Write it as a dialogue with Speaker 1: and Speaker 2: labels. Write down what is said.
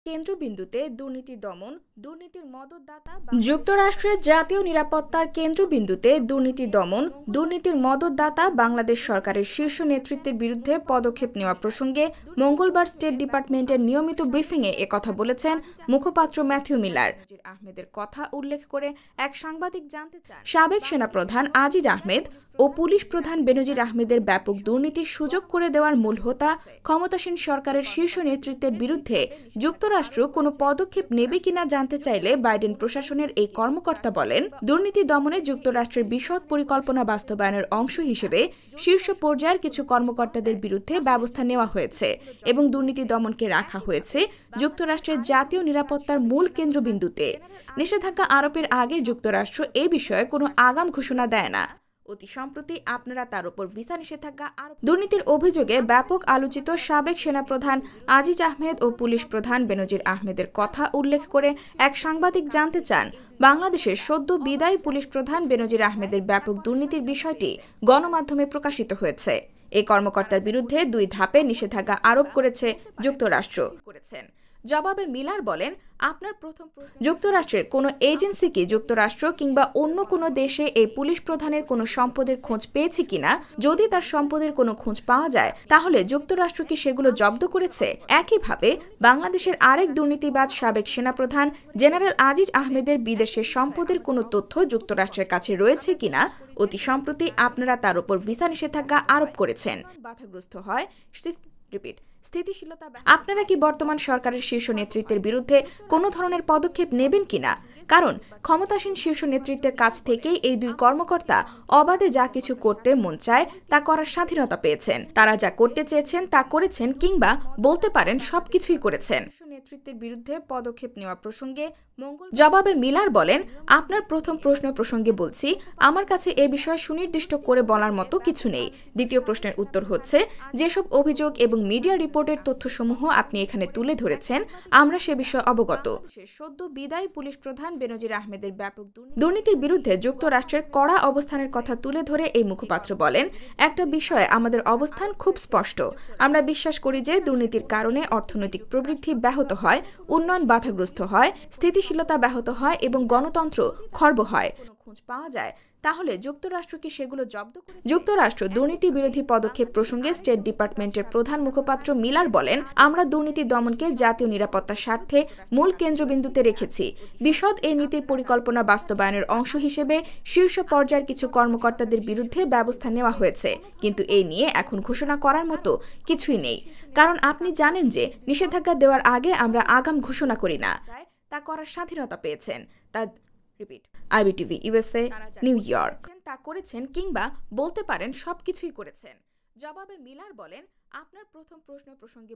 Speaker 1: কেন্দ্রবিন্দুতে দুর্নীতি দমন, দুর্নীতির মদতদাতা যুক্তরাষ্ট্রের জাতীয় নিরাপত্তার কেন্দ্রবিন্দুতে দুর্নীতি দমন, দুর্নীতির মদতদাতা বাংলাদেশ সরকারের শীর্ষ নেতৃত্বের বিরুদ্ধে পদক্ষেপ নেওয়া প্রসঙ্গে মঙ্গলবার স্টেট ডিপার্টমেন্টের নিয়মিত ব্রিফিংয়ে একথা বলেছেন মুখপাত্র ম্যাথিউ মিলার। আহমেদের কথা উল্লেখ করে এক সাংবাদিক জানতে চান, সাবেক সেনাপ্রধান আজিজ আহমেদ ও পুলিশ প্রধান বেনজির আহমেদের ব্যাপক দুর্নীতির সুযোগ করে দেওয়ার মূল হোতা ক্ষমতাসীন সরকারের শীর্ষ নেতৃত্বের বিরুদ্ধে যুক্তরাষ্ট্র কোনো পদক্ষেপ নেবে কিনা জানতে চাইলে বাইডেন প্রশাসনের এই কর্মকর্তা বলেন, দুর্নীতি দমনে যুক্তরাষ্ট্রের বিশদ পরিকল্পনা বাস্তবায়নের অংশ হিসেবে শীর্ষ পর্যায়ের কিছু কর্মকর্তাদের বিরুদ্ধে ব্যবস্থা নেওয়া হয়েছে এবং দুর্নীতি দমনকে রাখা হয়েছে যুক্তরাষ্ট্রের জাতীয় নিরাপত্তার মূল কেন্দ্রবিন্দুতে। নিষেধাজ্ঞা আরোপের আগে যুক্তরাষ্ট্র এ বিষয়ে কোনো আগাম ঘোষণা দেয় না। অতি সম্প্রতি আপনারা তার উপর ভিসা নিষেধাজ্ঞা আরোপ। দুর্নীতির অভিযোগে ব্যাপক আলোচিত সাবেক সেনাপ্রধান আজিজ আহমেদ ও পুলিশ প্রধান বেনজির আহমেদের কথা উল্লেখ করে এক সাংবাদিক জানতে চান, বাংলাদেশের সদ্য বিদায়ী পুলিশ প্রধান বেনজির আহমেদের ব্যাপক দুর্নীতির বিষয়টি গণমাধ্যমে প্রকাশিত হয়েছে। এই কর্মকর্তার বিরুদ্ধে 2 ধাপে নিষেধাজ্ঞা আরোপ করেছে যুক্তরাষ্ট্র। জবাবে মিলার বলেন, আপনার প্রথম যুক্তরাষ্ট্রের কোনো এজেন্সি কি যুক্তরাষ্ট্র কিংবা অন্য কোনো দেশে এই পুলিশ প্রধানের কোনো সম্পদের খোঁজ পেয়েছে কিনা? যদি তার সম্পদের কোনো খোঁজ পাওয়া যায় তাহলে যুক্তরাষ্ট্র কি সেগুলো জব্দ করেছে? একইভাবে বাংলাদেশের আরেক দুর্নীতিবাজ সাবেক সেনাপ্রধান জেনারেল আজিজ আহমেদের বিদেশের সম্পদের কোনো তথ্য যুক্তরাষ্ট্রের কাছে রয়েছে কিনা অতি সম্প্রতি আপনারা তার উপর ভিসা নিষেধাজ্ঞা আরোপ করেছেন। বাধাগ্রস্ত হয় স্থিতিশীলতা। আপনারা কি বর্তমান সরকারের শীর্ষ নেতৃত্বের বিরুদ্ধে কোনো ধরনের পদক্ষেপ নেবেন কিনা? কারণ ক্ষমতাসীন শীর্ষ নেতৃত্বের কাছ থেকেই এই 2 কর্মকর্তা অবাধে যা কিছু করতে মন চায় তা করার স্বাধীনতা পেয়েছেন। তারা যা করতে চেয়েছেন তা করেছেন কিংবা বলতে পারেন সবকিছুই করেছেন। নেতৃত্বের বিরুদ্ধে পদক্ষেপ নেওয়া প্রসঙ্গে জবাবে মিলার বলেন, আপনার প্রথম প্রশ্ন প্রসঙ্গে বলছি, আমার কাছে এ বিষয়ে সুনির্দিষ্ট করে বলার মতো কিছু নেই। দ্বিতীয় প্রশ্নের উত্তর হচ্ছে, যেসব অভিযোগ এবং মিডিয়া রিপোর্টের তথ্যসমূহ আপনি এখানে তুলে ধরেছেন আমরা সে বিষয়ে অবগত। সদ্য বিদায়ী পুলিশ প্রধান বেনজির আহমেদের ব্যাপক দুর্নীতির বিরুদ্ধে যুক্তরাষ্ট্রের কড়া অবস্থানের কথা তুলে ধরে এই মুখপাত্র বলেন, একটা বিষয়ে আমাদের অবস্থান খুব স্পষ্ট। আমরা বিশ্বাস করি যে দুর্নীতির কারণে অর্থনৈতিক প্রবৃদ্ধি ব্যাহত হয়, উন্নয়ন বাধাগ্রস্ত হয়, স্থিতিশীলতা ব্যাহত হয় এবং গণতন্ত্র খর্ব হয়। খোঁজ পাওয়া যায় তাহলে যুক্তরাষ্ট্র কি সেগুলো জব্দ করে? যুক্তরাষ্ট্র দুর্নীতি বিরোধী পদক্ষেপ প্রসঙ্গে স্টেট ডিপার্টমেন্টের প্রধান মুখপাত্র মিলার বলেন, আমরা দুর্নীতি দমনকে জাতীয় নিরাপত্তার স্বার্থে মূল কেন্দ্রবিন্দুতে রেখেছি। বিশদ এই নীতির পরিকল্পনা বাস্তবায়নের অংশ হিসেবে শীর্ষ পর্যায়ের কিছু কর্মকর্তাদের বিরুদ্ধে ব্যবস্থা নেওয়া হয়েছে, কিন্তু এই নিয়ে এখন ঘোষণা করার মতো কিছুই নেই। কারণ আপনি জানেন যে নিষেধাজ্ঞা দেওয়ার আগে আমরা আগাম ঘোষণা করি না। তা করার স্বাধীনতা পেয়েছেন। IBTV USA, new York. তা করেছেন কিংবা বলতে পারেন সবকিছুই করেছেন। জবাবে মিলার বলেন, আপনার প্রথম প্রশ্ন প্রসঙ্গে